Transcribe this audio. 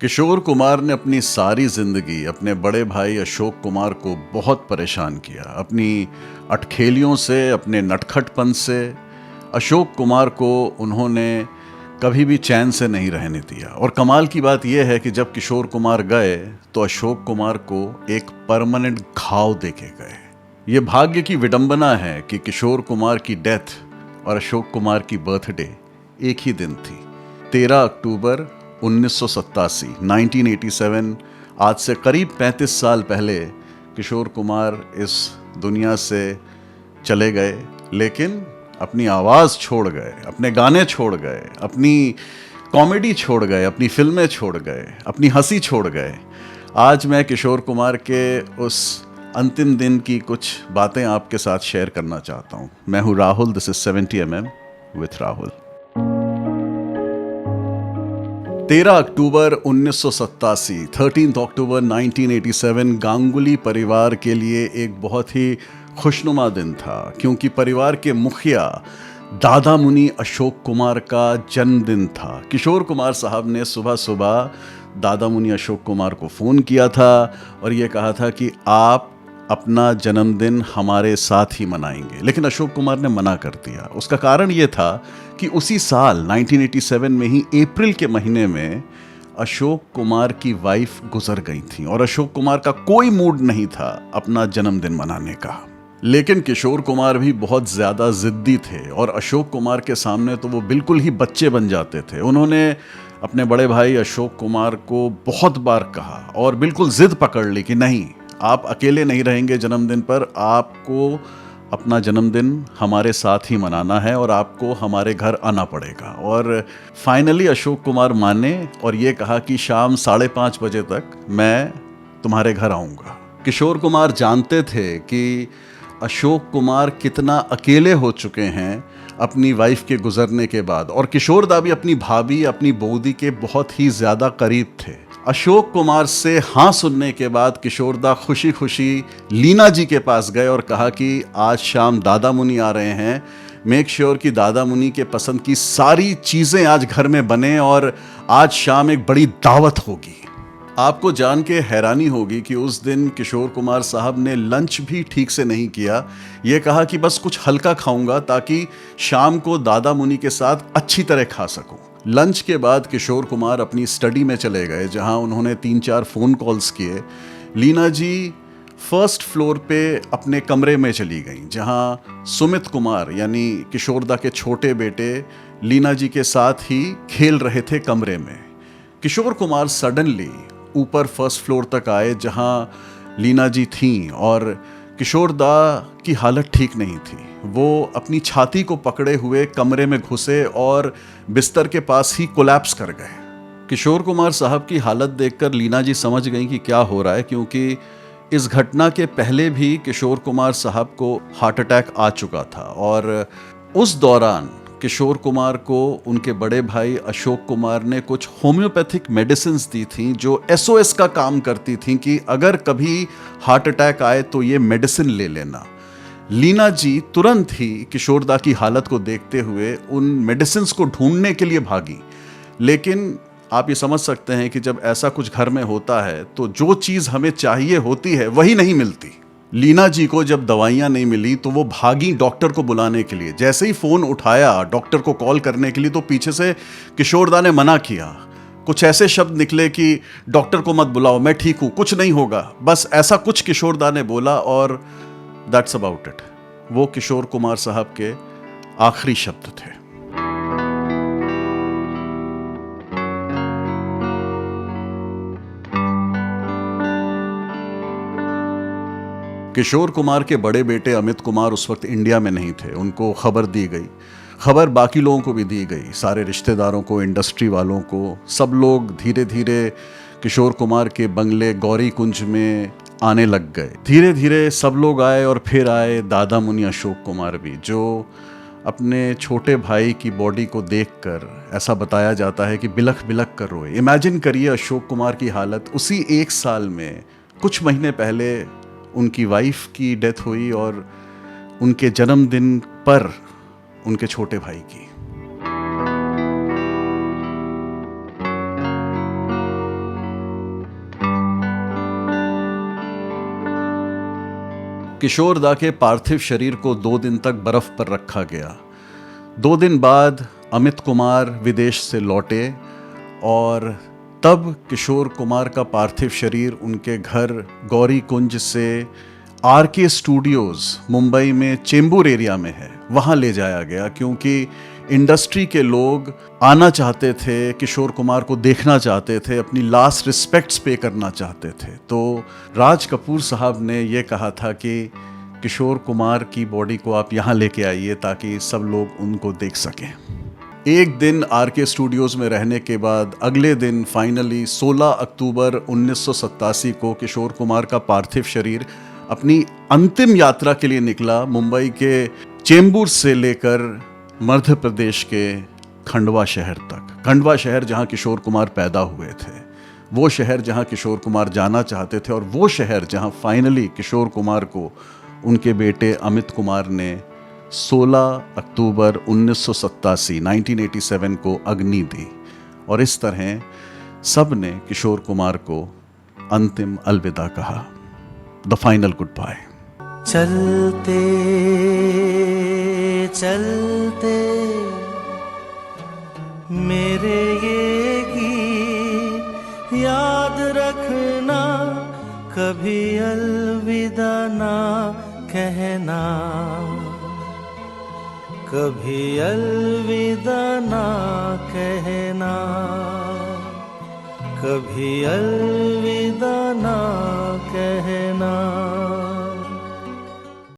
किशोर कुमार ने अपनी सारी जिंदगी अपने बड़े भाई अशोक कुमार को बहुत परेशान किया। अपनी अटखेलियों से, अपने नटखटपन से अशोक कुमार को उन्होंने कभी भी चैन से नहीं रहने दिया। और कमाल की बात यह है कि जब किशोर कुमार गए तो अशोक कुमार को एक परमानेंट घाव देके गए। ये भाग्य की विडंबना है कि किशोर कुमार की डेथ और अशोक कुमार की बर्थडे एक ही दिन थी। 13 अक्टूबर 1987, 1987। आज से करीब 35 साल पहले किशोर कुमार इस दुनिया से चले गए, लेकिन अपनी आवाज़ छोड़ गए, अपने गाने छोड़ गए, अपनी कॉमेडी छोड़ गए, अपनी फिल्में छोड़ गए, अपनी हंसी छोड़ गए। आज मैं किशोर कुमार के उस अंतिम दिन की कुछ बातें आपके साथ शेयर करना चाहता हूँ। मैं हूँ Rahul, this is 70mm with Rahul. 13 अक्टूबर 1987, 13 अक्टूबर 1987 गांगुली परिवार के लिए एक बहुत ही खुशनुमा दिन था, क्योंकि परिवार के मुखिया दादा मुनि अशोक कुमार का जन्मदिन था। किशोर कुमार साहब ने सुबह सुबह दादा मुनि अशोक कुमार को फ़ोन किया था और ये कहा था कि आप अपना जन्मदिन हमारे साथ ही मनाएंगे, लेकिन अशोक कुमार ने मना कर दिया। उसका कारण ये था कि उसी साल 1987 में ही अप्रैल के महीने में अशोक कुमार की वाइफ गुजर गई थी और अशोक कुमार का कोई मूड नहीं था अपना जन्मदिन मनाने का। लेकिन किशोर कुमार भी बहुत ज़्यादा ज़िद्दी थे और अशोक कुमार के सामने तो वो बिल्कुल ही बच्चे बन जाते थे। उन्होंने अपने बड़े भाई अशोक कुमार को बहुत बार कहा और बिल्कुल ज़िद पकड़ ली कि नहीं, आप अकेले नहीं रहेंगे जन्मदिन पर, आपको अपना जन्मदिन हमारे साथ ही मनाना है और आपको हमारे घर आना पड़ेगा। और फाइनली अशोक कुमार माने और ये कहा कि शाम 5:30 बजे तक मैं तुम्हारे घर आऊँगा। किशोर कुमार जानते थे कि अशोक कुमार कितना अकेले हो चुके हैं अपनी वाइफ के गुजरने के बाद, और किशोर दा भी अपनी भाभी, अपनी बौदी के बहुत ही ज़्यादा करीब थे। अशोक कुमार से हाँ सुनने के बाद किशोर दा खुशी खुशी लीना जी के पास गए और कहा कि आज शाम दादा मुनि आ रहे हैं, मेक श्योर कि दादा मुनि के पसंद की सारी चीज़ें आज घर में बने और आज शाम एक बड़ी दावत होगी। आपको जान के हैरानी होगी कि उस दिन किशोर कुमार साहब ने लंच भी ठीक से नहीं किया। ये कहा कि बस कुछ हल्का खाऊंगा ताकि शाम को दादा मुनि के साथ अच्छी तरह खा सकूं। लंच के बाद किशोर कुमार अपनी स्टडी में चले गए, जहां उन्होंने 3-4 फ़ोन कॉल्स किए। लीना जी फर्स्ट फ्लोर पे अपने कमरे में चली गईं, जहां सुमित कुमार यानी किशोर दा के छोटे बेटे लीना जी के साथ ही खेल रहे थे कमरे में। किशोर कुमार सडनली ऊपर फर्स्ट फ्लोर तक आए जहां लीना जी थीं और किशोर दा की हालत ठीक नहीं थी। वो अपनी छाती को पकड़े हुए कमरे में घुसे और बिस्तर के पास ही कोलैप्स कर गए। किशोर कुमार साहब की हालत देखकर लीना जी समझ गईं कि क्या हो रहा है, क्योंकि इस घटना के पहले भी किशोर कुमार साहब को हार्ट अटैक आ चुका था और उस दौरान किशोर कुमार को उनके बड़े भाई अशोक कुमार ने कुछ होम्योपैथिक मेडिसिन्स दी थी जो SOS का काम करती थी कि अगर कभी हार्ट अटैक आए तो ये मेडिसिन ले लेना। लीना जी तुरंत ही किशोर दा की हालत को देखते हुए उन मेडिसिन्स को ढूंढने के लिए भागी। लेकिन आप ये समझ सकते हैं कि जब ऐसा कुछ घर में होता है तो जो चीज़ हमें चाहिए होती है वही नहीं मिलती। लीना जी को जब दवाइयाँ नहीं मिली तो वो भागी डॉक्टर को बुलाने के लिए। जैसे ही फ़ोन उठाया डॉक्टर को कॉल करने के लिए तो पीछे से किशोर दा ने मना किया। कुछ ऐसे शब्द निकले कि डॉक्टर को मत बुलाओ, मैं ठीक हूँ, कुछ नहीं होगा, बस ऐसा कुछ किशोर दा ने बोला और दैट्स अबाउट इट। वो किशोर कुमार साहब के आखिरी शब्द थे। किशोर कुमार के बड़े बेटे अमित कुमार उस वक्त इंडिया में नहीं थे। उनको खबर दी गई, खबर बाकी लोगों को भी दी गई, सारे रिश्तेदारों को, इंडस्ट्री वालों को। सब लोग धीरे धीरे किशोर कुमार के बंगले गौरी कुंज में आने लग गए। धीरे धीरे सब लोग आए और फिर आए दादा मुनि अशोक कुमार भी, जो अपने छोटे भाई की बॉडी को देखकर ऐसा बताया जाता है कि बिलख बिलख कर रोए। इमेजिन करिए अशोक कुमार की हालत। उसी एक साल में कुछ महीने पहले उनकी वाइफ की डेथ हुई और उनके जन्मदिन पर उनके छोटे भाई की। किशोर दा के पार्थिव शरीर को 2 दिन तक बर्फ पर रखा गया। 2 दिन बाद अमित कुमार विदेश से लौटे और तब किशोर कुमार का पार्थिव शरीर उनके घर गौरी कुंज से आरके स्टूडियोज़ मुंबई में चेंबूर एरिया में है, वहाँ ले जाया गया, क्योंकि इंडस्ट्री के लोग आना चाहते थे, किशोर कुमार को देखना चाहते थे, अपनी लास्ट रिस्पेक्ट्स पे करना चाहते थे। तो राज कपूर साहब ने ये कहा था कि किशोर कुमार की बॉडी को आप यहाँ लेके आइए ताकि सब लोग उनको देख सकें। एक दिन आरके स्टूडियोज़ में रहने के बाद अगले दिन फाइनली 16 अक्टूबर 1987 को किशोर कुमार का पार्थिव शरीर अपनी अंतिम यात्रा के लिए निकला, मुंबई के चेंबूर से लेकर मध्य प्रदेश के खंडवा शहर तक। खंडवा शहर जहां किशोर कुमार पैदा हुए थे, वो शहर जहां किशोर कुमार जाना चाहते थे, और वो शहर जहां फाइनली किशोर कुमार को उनके बेटे अमित कुमार ने 16 अक्टूबर 1987 को अग्नि दी। और इस तरह सब ने किशोर कुमार को अंतिम अलविदा कहा, द फाइनल गुड बाय। चलते चलते मेरे ये गीत याद रखना, कभी अलविदा ना कहना, कभी अलविदा ना कहना, कभी अलविदा ना कहना।